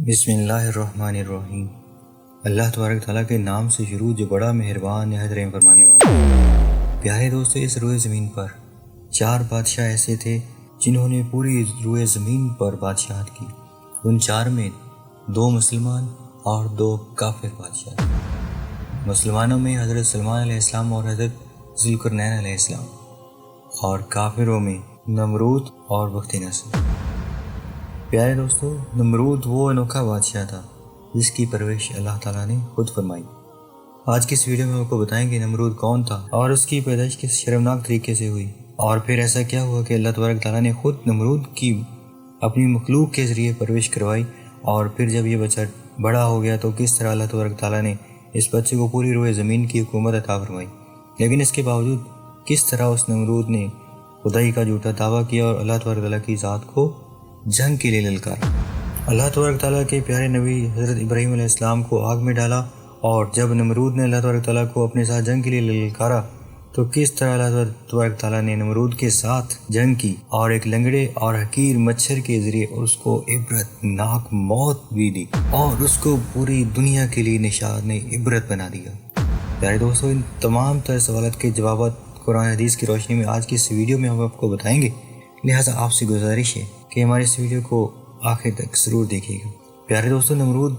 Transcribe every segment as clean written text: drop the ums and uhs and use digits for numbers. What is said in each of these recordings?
بسم اللہ الرحمن الرحیم۔ اللہ تبارک تعالیٰ کے نام سے شروع جو بڑا مہربان نہایت رحم فرمانے والا۔ پیارے دوستو، اس روئے زمین پر 4 بادشاہ ایسے تھے جنہوں نے پوری روئے زمین پر بادشاہت کی۔ ان 4 میں 2 مسلمان اور 2 کافر بادشاہ تھے۔ مسلمانوں میں حضرت سلمان علیہ السلام اور حضرت ذوالقرنین علیہ السلام، اور کافروں میں نمرود اور بخت نصر۔ پیارے دوستو، نمرود وہ انوکھا بادشاہ تھا جس کی پرورش اللہ تعالیٰ نے خود فرمائی۔ آج کی اس ویڈیو میں ہم آپ کو بتائیں گے نمرود کون تھا اور اس کی پیدائش کس شرمناک طریقے سے ہوئی، اور پھر ایسا کیا ہوا کہ اللہ تبارک تعالیٰ نے خود نمرود کی اپنی مخلوق کے ذریعے پرورش کروائی، اور پھر جب یہ بچہ بڑا ہو گیا تو کس طرح اللہ تبارک تعالیٰ نے اس بچے کو پوری روئے زمین کی حکومت عطا فرمائی۔ لیکن اس کے باوجود کس طرح اس نمرود نے خدائی کا جھوٹا دعویٰ کیا اور اللہ تبارک تعالیٰ کی ذات کو جنگ کے لیے للکارا۔ اللہ تبارک تعالیٰ کے پیارے نبی حضرت ابراہیم علیہ السلام کو آگ میں ڈالا، اور جب نمرود نے اللہ تبارک تعالیٰ کو اپنے ساتھ جنگ کے لیے للکارا تو کس طرح اللہ تبارک تعالیٰ نے نمرود کے ساتھ جنگ کی اور ایک لنگڑے اور حقیر مچھر کے ذریعے اس کو عبرت ناک موت بھی دی، اور اس کو پوری دنیا کے لیے نشان عبرت بنا دیا۔ پیارے دوستو، ان تمام تر سوالات کے جوابات قرآن حدیث کی روشنی میں آج کی اس ویڈیو میں ہم آپ کو بتائیں گے، لہٰذا آپ سے گزارش ہے کہ ہمارے اس ویڈیو کو آخر تک ضرور دیکھیے گا۔ پیارے دوستو، نمرود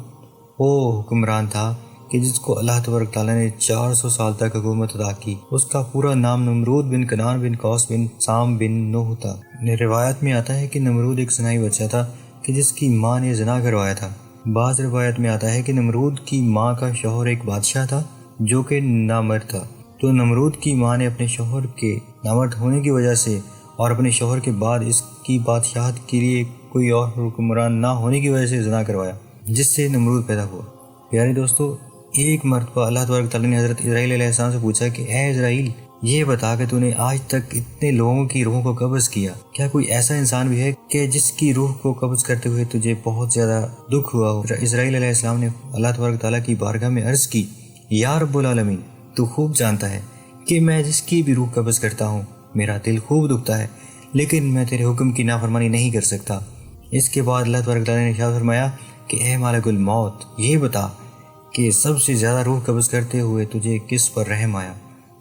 وہ حکمران تھا کہ جس کو اللہ تبارک تعالیٰ نے 400 سال تک حکومت عطا کی۔ اس کا پورا نام نمرود بن کنعان بن قوس بن سام بن نوح تھا۔ روایت میں آتا ہے کہ نمرود ایک زنائی بچہ تھا کہ جس کی ماں نے زنا کروایا تھا۔ بعض روایت میں آتا ہے کہ نمرود کی ماں کا شوہر ایک بادشاہ تھا جو کہ نامرد تھا، تو نمرود کی ماں نے اپنے شوہر کے نامرد ہونے کی وجہ سے اور اپنے شوہر کے بعد اس کی بادشاہت کے لیے کوئی اور حکمران نہ ہونے کی وجہ سے زنا کروایا، جس سے نمرود پیدا ہوا۔ پیارے دوستو، ایک مرتبہ اللہ تبارک تعالیٰ نے حضرت اسرائیل علیہ السلام سے پوچھا کہ اے اسرائیل، یہ بتا کہ تو نے آج تک اتنے لوگوں کی روح کو قبض کیا، کیا کوئی ایسا انسان بھی ہے کہ جس کی روح کو قبض کرتے ہوئے تجھے بہت زیادہ دکھ ہوا ہو؟ اسرائیل علیہ السلام نے اللہ تبارک تعالیٰ کی بارگاہ میں عرض کی، یا رب العالمین، تو خوب جانتا ہے کہ میں جس کی بھی روح قبض کرتا ہوں میرا دل خوب دکھتا ہے، لیکن میں تیرے حکم کی نافرمانی نہیں کر سکتا۔ اس کے بعد اللہ تبارک تعالیٰ نے ارشاد فرمایا کہ اے مالک الموت، یہ بتا کہ سب سے زیادہ روح قبض کرتے ہوئے تجھے کس پر رحم آیا؟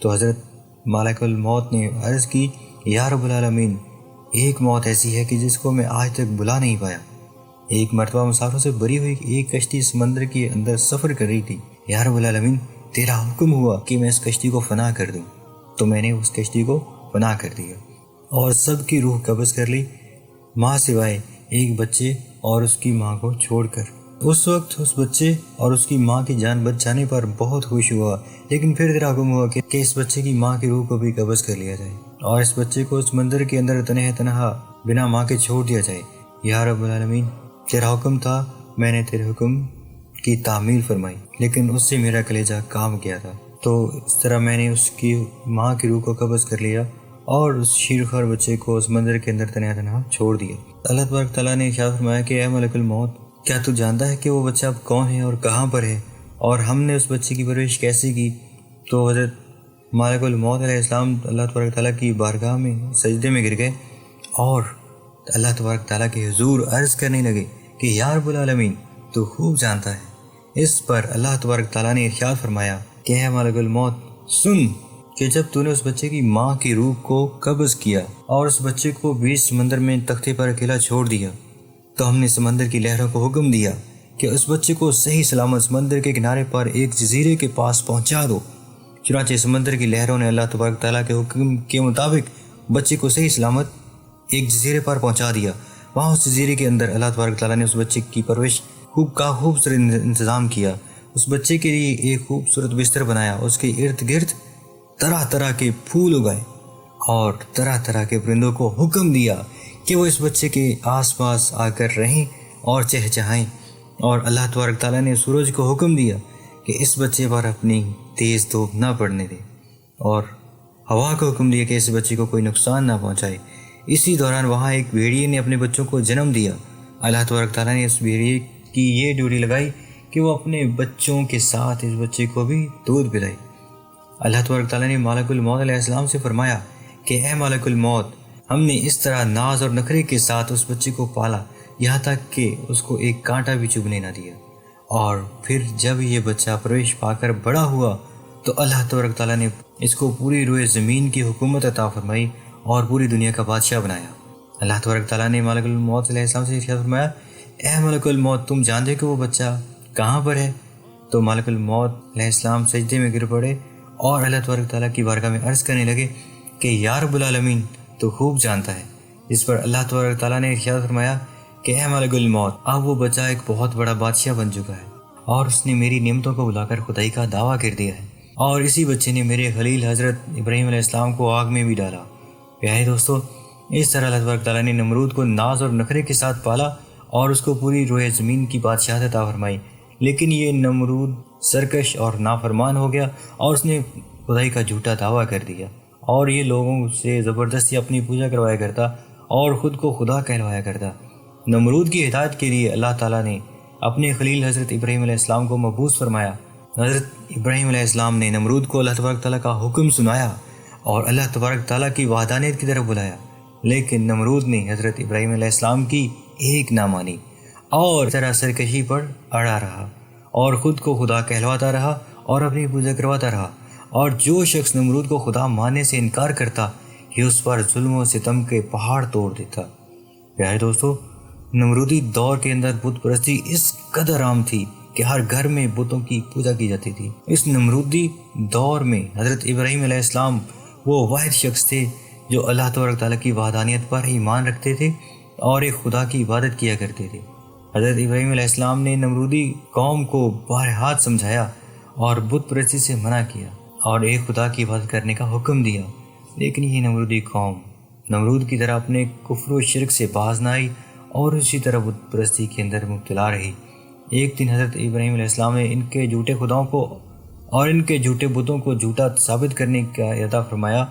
تو حضرت مالک الموت نے عرض کی، یا رب العالمین، ایک موت ایسی ہے کہ جس کو میں آج تک بھلا نہیں پایا۔ ایک مرتبہ مسافروں سے بری ہوئی ایک کشتی سمندر کے اندر سفر کر رہی تھی۔ یا رب العالمین، تیرا حکم ہوا کہ میں اس کشتی کو فنا کر دوں، تو میں نے اس کشتی کو فنا کر دیا اور سب کی روح قبض کر لی، ماں سوائے ایک بچے اور اس کی ماں کو چھوڑ کر۔ اس وقت اس بچے اور اس کی ماں کی جان بچ جانے پر بہت خوش ہوا، لیکن پھر تیرا حکم ہوا کہ اس بچے کی ماں کی روح کو بھی قبض کر لیا جائے اور اس بچے کو سمندر کے اندر تنہا بنا ماں کے چھوڑ دیا جائے۔ یا رب العالمین، تیرا حکم تھا، میں نے تیرے حکم کی تعمیل فرمائی، لیکن اس سے میرا کلیجہ کام کیا تھا، تو اس طرح میں نے اس کی ماں کی روح کو قبض کر لیا اور اس شیرخوار بچے کو سمندر کے اندر تنہا چھوڑ دیا۔ اللہ تبارک تعالیٰ نے ارشاد فرمایا کہ اے ملک الموت، کیا تو جانتا ہے کہ وہ بچہ اب کون ہے اور کہاں پر ہے، اور ہم نے اس بچے کی پرورش کیسے کی؟ تو حضرت مالک الموت علیہ السلام اللہ تبارک تعالیٰ کی بارگاہ میں سجدے میں گر گئے اور اللہ تبارک تعالیٰ کے حضور عرض کرنے لگے کہ یا رب العالمین، تو خوب جانتا ہے۔ اس پر اللہ تبارک تعالیٰ نے ارشاد فرمایا کہ اے مالک الموت، سن کہ جب تو نے اس بچے کی ماں کی روح کو قبض کیا اور اس بچے کو بیچ سمندر میں تختے پر اکیلا چھوڑ دیا، تو ہم نے سمندر کی لہروں کو حکم دیا کہ اس بچے کو صحیح سلامت سمندر کے کنارے پر ایک جزیرے کے پاس پہنچا دو۔ چنانچہ سمندر کی لہروں نے اللہ تبارک تعالیٰ کے حکم کے مطابق بچے کو صحیح سلامت ایک جزیرے پر پہنچا دیا۔ وہاں اس جزیرے کے اندر اللہ تبارک تعالیٰ نے اس بچے کی پرورش خوبصورت انتظام کیا۔ اس بچے کے لیے ایک خوبصورت بستر بنایا، اس کے ارد گرد طرح طرح کے پھول اگائے اور طرح طرح کے پرندوں کو حکم دیا کہ وہ اس بچے کے آس پاس آ کر رہیں اور چہچہائیں، اور اللہ تبارک تعالیٰ نے سورج کو حکم دیا کہ اس بچے پر اپنی تیز دھوپ نہ پڑنے دے، اور ہوا کو حکم دیا کہ اس بچے کو کوئی نقصان نہ پہنچائے۔ اسی دوران وہاں ایک بھیڑیے نے اپنے بچوں کو جنم دیا۔ اللہ تبارک تعالیٰ نے اس بھیڑیے کی یہ ڈیوٹی لگائی کہ وہ اپنے بچوں کے ساتھ اس بچے کو بھی دودھ پلائے۔ اللہ تبارک تعالیٰ نے مالک الموت علیہ السلام سے فرمایا کہ اے مالک الموت، ہم نے اس طرح ناز اور نخرے کے ساتھ اس بچے کو پالا یہاں تک کہ اس کو ایک کانٹا بھی چبھنے نہ دیا۔ اور پھر جب یہ بچہ پرورش پا کر بڑا ہوا تو اللہ تبارک تعالیٰ نے اس کو پوری روئے زمین کی حکومت عطا فرمائی اور پوری دنیا کا بادشاہ بنایا۔ اللہ تبارک تعالیٰ نے ملک الموت علیہ السلام سے ارشاد فرمایا، اے ملک الموت، تم جانتے کہ وہ بچہ کہاں پر ہے؟ تو ملک الموت علیہ السلام سجدے میں گر پڑے اور اللہ تبارک تعالیٰ کی بارگاہ میں عرض کرنے لگے کہ یا رب العالمین، تو خوب جانتا ہے۔ جس پر اللہ تبارک تعالیٰ نے ارشاد فرمایا کہ اے ملک الموت، اب وہ بچہ ایک بہت بڑا بادشاہ بن چکا ہے اور اس نے میری نعمتوں کو بلا کر خدائی کا دعویٰ کر دیا ہے، اور اسی بچے نے میرے خلیل حضرت ابراہیم علیہ السلام کو آگ میں بھی ڈالا۔ پیارے دوستو، اس طرح اللہ تبارک تعالیٰ نے نمرود کو ناز اور نخرے کے ساتھ پالا اور اس کو پوری روئے زمین کی بادشاہت عطا فرمائی، لیکن یہ نمرود سرکش اور نافرمان ہو گیا اور اس نے خدائی کا جھوٹا دعویٰ کر دیا، اور یہ لوگوں سے زبردستی اپنی پوجا کروایا کرتا اور خود کو خدا کہلوایا کرتا۔ نمرود کی ہدایت کے لیے اللہ تعالیٰ نے اپنے خلیل حضرت ابراہیم علیہ السلام کو مبعوث فرمایا۔ حضرت ابراہیم علیہ السلام نے نمرود کو اللہ تبارک تعالیٰ کا حکم سنایا اور اللہ تبارک تعالیٰ کی وحدانیت کی طرف بلایا، لیکن نمرود نے حضرت ابراہیم علیہ السلام کی ایک نہ مانی اور طرح سرکشی پر اڑا رہا اور خود کو خدا کہلواتا رہا اور اپنی پوجا کرواتا رہا۔ اور جو شخص نمرود کو خدا ماننے سے انکار کرتا، یہ اس پر ظلم و ستم کے پہاڑ توڑ دیتا۔ پیارے دوستو، نمرودی دور کے اندر بت پرستی اس قدر عام تھی کہ ہر گھر میں بتوں کی پوجا کی جاتی تھی۔ اس نمرودی دور میں حضرت ابراہیم علیہ السلام وہ واحد شخص تھے جو اللہ تبارک تعالیٰ کی وحدانیت پر ایمان رکھتے تھے اور ایک خدا کی عبادت کیا کرتے تھے۔ حضرت ابراہیم علیہ السلام نے نمرودی قوم کو بہرحال سمجھایا اور بت پرستی سے منع کیا اور ایک خدا کی عبادت کرنے کا حکم دیا، لیکن یہ نمرودی قوم نمرود کی طرح اپنے کفر و شرک سے باز نہ آئی اور اسی طرح بت پرستی کے اندر مبتلا رہی۔ ایک دن حضرت ابراہیم علیہ السلام نے ان کے جھوٹے خداؤں کو اور ان کے جھوٹے بتوں کو جھوٹا ثابت کرنے کا ارادہ فرمایا۔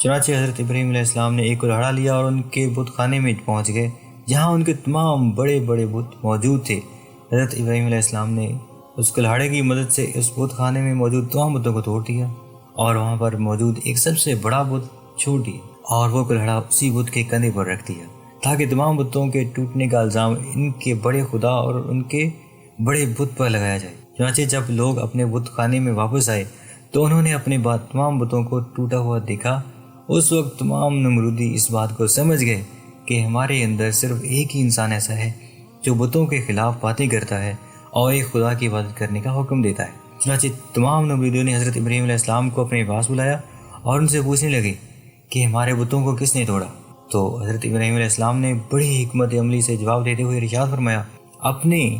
چنانچہ حضرت ابراہیم علیہ السلام نے ایک کلہاڑا لیا اور ان کے بت خانے میں پہنچ گئے جہاں ان کے تمام بڑے بڑے بت موجود تھے۔ حضرت ابراہیم علیہ السلام نے اس کلہاڑے کی مدد سے اس بت خانے میں موجود تمام بتوں کو توڑ دیا اور وہاں پر موجود ایک سب سے بڑا بت چھوڑ دیا اور وہ کلہاڑا اسی بت کے کندھے پر رکھ دیا تاکہ تمام بتوں کے ٹوٹنے کا الزام ان کے بڑے خدا اور ان کے بڑے بت پر لگایا جائے۔ چنانچہ جب لوگ اپنے بت خانے میں واپس آئے تو انہوں نے اپنے تمام بتوں کو ٹوٹا ہوا دیکھا۔ اس وقت تمام نمرودی اس بات کو سمجھ گئے کہ ہمارے اندر صرف ایک ہی انسان ایسا ہے جو بتوں کے خلاف باتیں کرتا ہے اور ایک خدا کی عبادت کرنے کا حکم دیتا ہے۔ چنانچہ تمام نمرودیوں نے حضرت ابراہیم علیہ السلام کو اپنے پاس بلایا اور ان سے پوچھنے لگے کہ ہمارے بتوں کو کس نے توڑا؟ تو حضرت ابراہیم علیہ السلام نے بڑی حکمت عملی سے جواب دیتے ہوئے ارشاد فرمایا، اپنے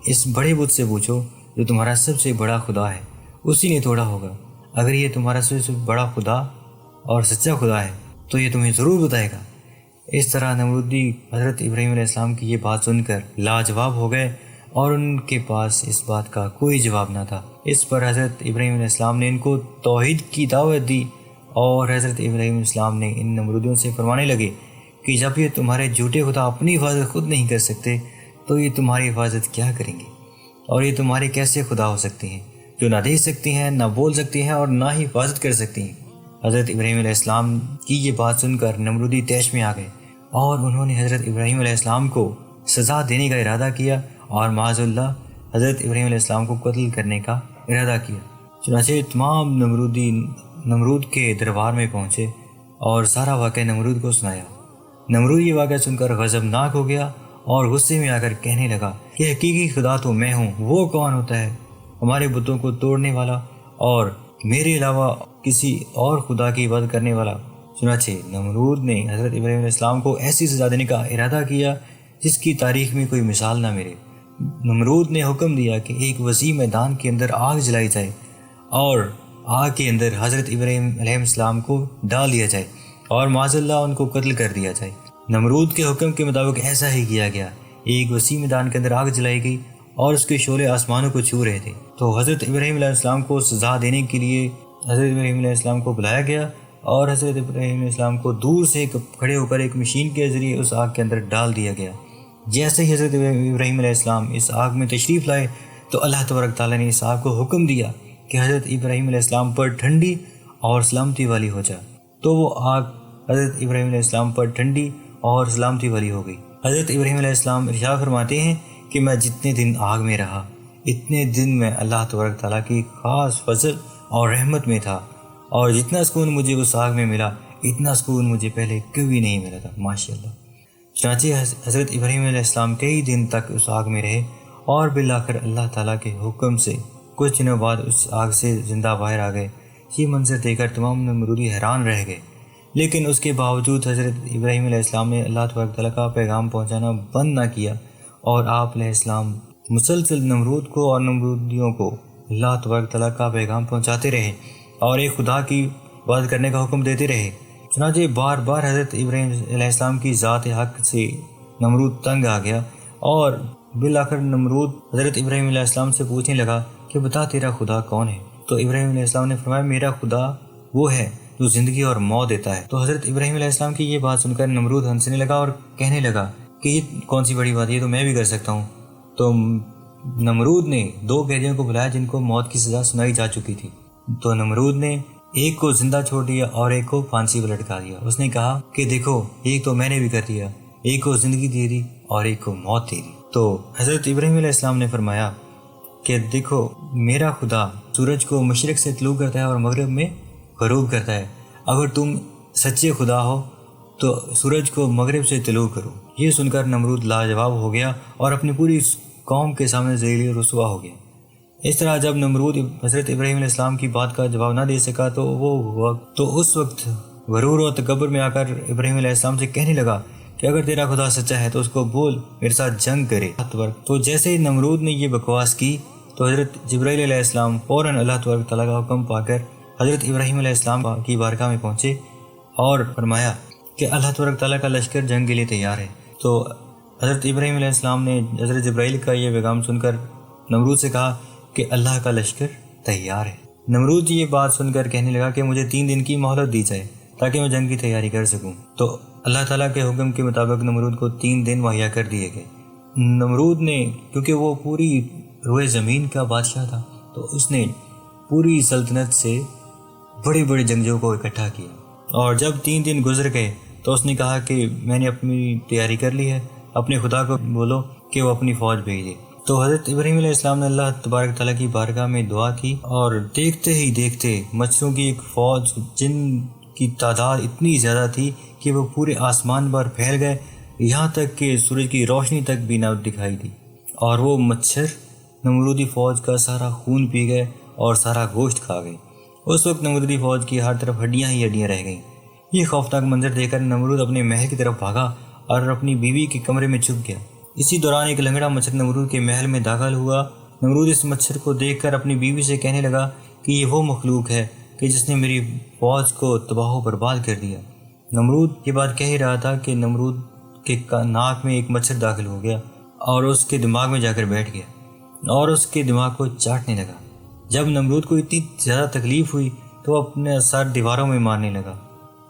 اس بڑے بت سے پوچھو جو تمہارا سب سے بڑا خدا ہے، اسی نے توڑا ہوگا۔ اگر یہ تمہارا سب سے بڑا خدا اور سچا خدا ہے تو یہ تمہیں ضرور بتائے گا۔ اس طرح نمرودی حضرت ابراہیم علیہ السلام کی یہ بات سن کر لاجواب ہو گئے اور ان کے پاس اس بات کا کوئی جواب نہ تھا۔ اس پر حضرت ابراہیم علیہ السلام نے ان کو توحید کی دعوت دی اور حضرت ابراہیم علیہ السلام نے ان نمرودیوں سے فرمانے لگے کہ جب یہ تمہارے جھوٹے خدا اپنی حفاظت خود نہیں کر سکتے تو یہ تمہاری حفاظت کیا کریں گے؟ اور یہ تمہارے کیسے خدا ہو سکتے ہیں جو نہ دیکھ سکتے ہیں، نہ بول سکتے ہیں اور نہ ہی حفاظت کر سکتے ہیں؟ حضرت ابراہیم علیہ السلام کی یہ بات سن کر نمرودی طیش میں آ گئے اور انہوں نے حضرت ابراہیم علیہ السلام کو سزا دینے کا ارادہ کیا اور معاذ اللہ حضرت ابراہیم علیہ السلام کو قتل کرنے کا ارادہ کیا۔ چنانچہ تمام نمرودی نمرود کے دربار میں پہنچے اور سارا واقعہ نمرود کو سنایا۔ نمرود یہ واقعہ سن کر غضبناک ہو گیا اور غصے میں آ کر کہنے لگا کہ حقیقی خدا تو میں ہوں، وہ کون ہوتا ہے ہمارے بتوں کو توڑنے والا اور میرے علاوہ کسی اور خدا کی عبادت کرنے والا؟ چنانچہ نمرود نے حضرت ابراہیم علیہ السلام کو ایسی سزا دینے کا ارادہ کیا جس کی تاریخ میں کوئی مثال نہ ملے۔ نمرود نے حکم دیا کہ ایک وسیع میدان کے اندر آگ جلائی جائے اور آگ کے اندر حضرت ابراہیم علیہ السلام کو ڈال دیا جائے اور معاذ اللہ ان کو قتل کر دیا جائے۔ نمرود کے حکم کے مطابق ایسا ہی کیا گیا۔ ایک وسیع میدان کے اندر آگ جلائی گئی اور اس کے شعلے آسمانوں کو چھو رہے تھے۔ تو حضرت ابراہیم علیہ السلام کو سزا دینے کے لیے حضرت ابراہیم علیہ السلام کو بلایا گیا اور حضرت ابراہیم علیہ السلام کو دور سے کھڑے ہو کر ایک مشین کے ذریعے اس آگ کے اندر ڈال دیا گیا۔ جیسے ہی حضرت ابراہیم علیہ السلام اس آگ میں تشریف لائے تو اللہ تبارک تعالیٰ نے اس آگ کو حکم دیا کہ حضرت ابراہیم علیہ السلام پر ٹھنڈی اور سلامتی والی ہو جائے۔ تو وہ آگ حضرت ابراہیم علیہ السلام پر ٹھنڈی اور سلامتی والی ہو گئی۔ حضرت ابراہیم علیہ السلام ارشاد فرماتے ہیں کہ میں جتنے دن آگ میں رہا اتنے دن میں اللہ تبارک تعالیٰ کی خاص فضل اور رحمت میں تھا، اور جتنا سکون مجھے اس آگ میں ملا اتنا سکون مجھے پہلے کبھی نہیں ملا تھا، ماشاءاللہ۔ چنانچہ حضرت ابراہیم علیہ السلام کئی دن تک اس آگ میں رہے، اور بالآخر اللہ تعالیٰ کے حکم سے کچھ دنوں بعد اس آگ سے زندہ باہر آ گئے۔ یہ منظر دیکھ کر تمام نمرودی حیران رہ گئے، لیکن اس کے باوجود حضرت ابراہیم علیہ السلام نے اللہ تبارک تعالیٰ کا پیغام پہنچانا بند نہ کیا، اور آپ علیہ السلام مسلسل نمرود کو اور نمرودیوں کو اللہ تبارک تعالیٰ کا پیغام پہنچاتے رہے اور ایک خدا کی عبادت کرنے کا حکم دیتے رہے۔ چنانچہ بار بار حضرت ابراہیم علیہ السلام کی ذات حق سے نمرود تنگ آ گیا، اور بالآخر نمرود حضرت ابراہیم علیہ السلام سے پوچھنے لگا کہ بتا تیرا خدا کون ہے؟ تو ابراہیم علیہ السلام نے فرمایا میرا خدا وہ ہے جو زندگی اور موت دیتا ہے۔ تو حضرت ابراہیم علیہ السلام کی یہ بات سن کر نمرود ہنسنے لگا اور کہنے لگا کہ یہ کون سی بڑی بات ہے، یہ تو میں بھی کر سکتا ہوں۔ تو نمرود نے 2 قیدیوں کو بلایا جن کو موت کی سزا سنائی جا چکی تھی۔ تو نمرود نے ایک کو زندہ چھوڑ دیا اور ایک کو پھانسی پر لٹکا دیا۔ اس نے کہا کہ دیکھو ایک تو میں نے بھی کر دیا، ایک کو زندگی دے دی اور ایک کو موت دے دی۔ تو حضرت ابراہیم علیہ السلام نے فرمایا کہ دیکھو میرا خدا سورج کو مشرق سے طلوع کرتا ہے اور مغرب میں غروب کرتا ہے، اگر تم سچے خدا ہو تو سورج کو مغرب سے طلوع کرو۔ یہ سن کر نمرود لاجواب ہو گیا اور اپنی پوری قوم کے سامنے ذلیل و رسوا ہو گیا۔ اس طرح جب نمرود حضرت ابراہیم علیہ السلام کی بات کا جواب نہ دے سکا تو اس وقت غرور و تکبر میں آ کر ابراہیم علیہ السلام سے کہنے لگا کہ اگر تیرا خدا سچا ہے تو اس کو بول میرے ساتھ جنگ کرے۔ تو جیسے ہی نمرود نے یہ بکواس کی تو حضرت جبرائیل علیہ السلام فوراً اللہ تبارک تعالیٰ کا حکم پا کر حضرت ابراہیم علیہ السلام کی بارگاہ میں پہنچے اور فرمایا کہ اللہ تبارک تعالیٰ کا لشکر جنگ کے لیے تیار ہے۔ تو حضرت ابراہیم علیہ السلام نے حضرت جبرائیل کا یہ پیغام سن کر نمرود سے کہا کہ اللہ کا لشکر تیار ہے۔ نمرود یہ بات سن کر کہنے لگا کہ مجھے 3 دن کی مہلت دی جائے تاکہ میں جنگ کی تیاری کر سکوں۔ تو اللہ تعالیٰ کے حکم کے مطابق نمرود کو 3 دن مہیا کر دیے گئے۔ نمرود نے کیونکہ وہ پوری روئے زمین کا بادشاہ تھا تو اس نے پوری سلطنت سے بڑے بڑے جنگجوؤں کو اکٹھا کیا، اور جب 3 دن گزر گئے تو اس نے کہا کہ میں نے اپنی تیاری کر لی ہے، اپنے خدا کو بولو کہ وہ اپنی فوج بھیجے۔ تو حضرت ابراہیم علیہ السلام نے اللہ تبارک تعالیٰ کی بارگاہ میں دعا کی، اور دیکھتے ہی دیکھتے مچھروں کی ایک فوج جن کی تعداد اتنی زیادہ تھی کہ وہ پورے آسمان پر پھیل گئے، یہاں تک کہ سورج کی روشنی تک بھی نہ دکھائی دی، اور وہ مچھر نمرودی فوج کا سارا خون پی گئے اور سارا گوشت کھا گئے۔ اس وقت نمرودی فوج کی ہر طرف ہڈیاں ہی ہڈیاں رہ گئیں۔ یہ خوفناک منظر دیکھ کر نمرود اپنے محل کی طرف بھاگا اور اپنی بیوی کے کمرے میں چھپ گیا۔ اسی دوران ایک لنگڑا مچھر نمرود کے محل میں داخل ہوا۔ نمرود اس مچھر کو دیکھ کر اپنی بیوی سے کہنے لگا کہ یہ وہ مخلوق ہے کہ جس نے میری فوج کو تباہ و برباد کر دیا۔ نمرود یہ بات کہہ رہا تھا کہ نمرود کے ناک میں ایک مچھر داخل ہو گیا اور اس کے دماغ میں جا کر بیٹھ گیا اور اس کے دماغ کو چاٹنے لگا۔ جب نمرود کو اتنی زیادہ تکلیف ہوئی تو وہ اپنے سر دیواروں میں مارنے لگا،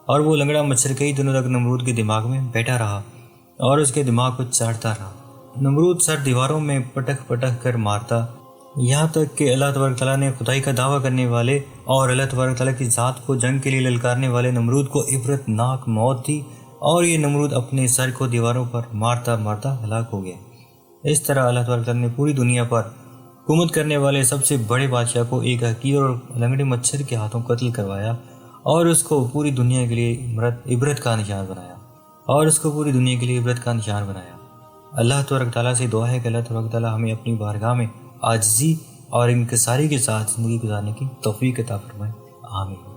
اور وہ لنگڑا مچھر کئی دنوں تک نمرود کے دماغ میں بیٹھا رہا اور اس کے دماغ کو چاٹتا رہا۔ نمرود سر دیواروں میں پٹک پٹک کر مارتا، یہاں تک کہ اللہ تبارک تعالیٰ نے خدائی کا دعویٰ کرنے والے اور اللہ تبارک تعالیٰ کی ذات کو جنگ کے لیے للکارنے والے نمرود کو عبرت ناک موت دی، اور یہ نمرود اپنے سر کو دیواروں پر مارتا مارتا ہلاک ہو گیا۔ اس طرح اللہ تبارک تعالیٰ نے پوری دنیا پر حکومت کرنے والے سب سے بڑے بادشاہ کو ایک حقیر اور لنگڑے مچھر کے ہاتھوں قتل کروایا، اور اس کو پوری دنیا کے لیے عبرت کا نشان بنایا۔ اللہ تبارک تعالیٰ سے دعا ہے کہ اللہ تبارک تعالیٰ ہمیں اپنی بارگاہ میں عاجزی اور انکساری کے ساتھ زندگی گزارنے کی توفیق عطا فرمائے، آمین۔